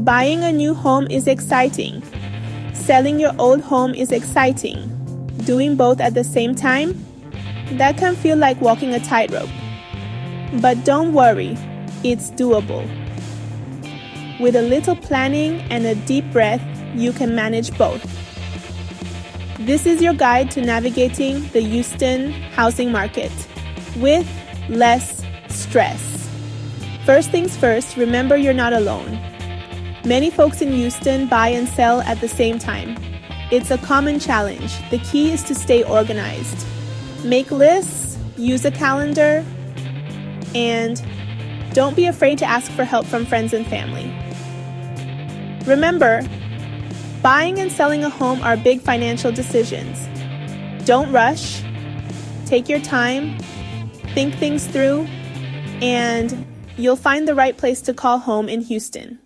Buying a new home is exciting. Selling your old home is exciting. Doing both at the same time? That can feel like walking a tightrope. But don't worry, it's doable. With a little planning and a deep breath, you can manage both. This is your guide to navigating the Houston housing market with less stress. First things first, remember you're not alone. Many folks in Houston buy and sell at the same time. It's a common challenge. The key is to stay organized. Make lists, use a calendar, and don't be afraid to ask for help from friends and family. Remember, buying and selling a home are big financial decisions. Don't rush. Take your time, think things through, and you'll find the right place to call home in Houston.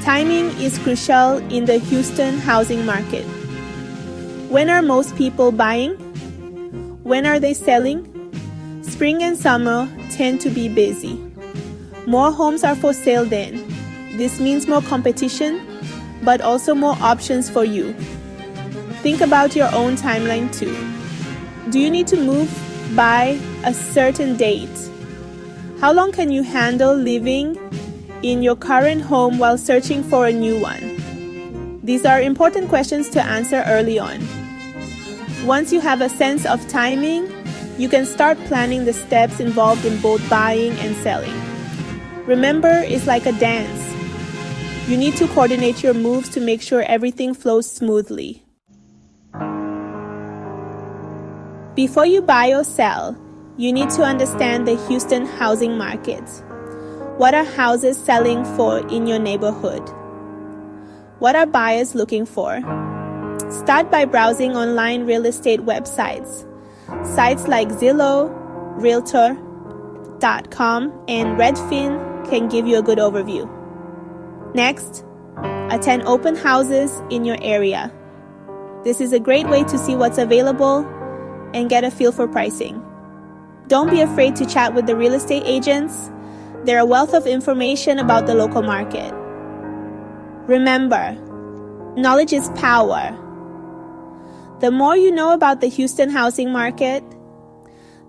Timing is crucial in the Houston housing market. When are most people buying? When are they selling? Spring and summer tend to be busy. More homes are for sale then. This means more competition, but also more options for you. Think about your own timeline too. Do you need to move by a certain date? How long can you handle living in your current home while searching for a new one? These are important questions to answer early on. Once you have a sense of timing, you can start planning the steps involved in both buying and selling. Remember, it's like a dance. You need to coordinate your moves to make sure everything flows smoothly. Before you buy or sell, you need to understand the Houston housing market. What are houses selling for in your neighborhood? What are buyers looking for? Start by browsing online real estate websites. Sites like Zillow, Realtor.com, and Redfin can give you a good overview. Next, attend open houses in your area. This is a great way to see what's available and get a feel for pricing. Don't be afraid to chat with the real estate agents. They're a wealth of information about the local market. Remember, knowledge is power. The more you know about the Houston housing market,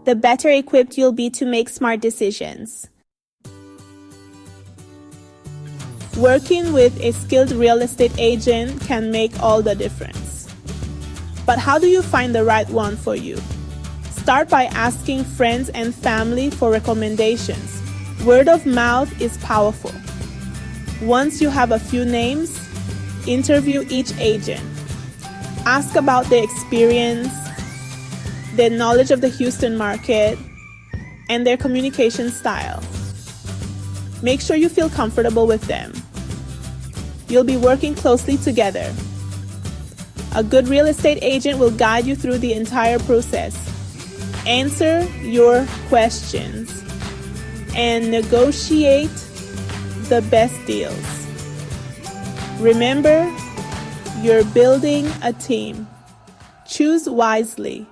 the better equipped you'll be to make smart decisions. Working with a skilled real estate agent can make all the difference. But how do you find the right one for you? Start by asking friends and family for recommendations. Word of mouth is powerful. Once you have a few names, interview each agent. Ask about their experience, their knowledge of the Houston market, and their communication style. Make sure you feel comfortable with them. You'll be working closely together. A good real estate agent will guide you through the entire process, answer your questions, and negotiate the best deals. Remember, you're building a team. Choose wisely.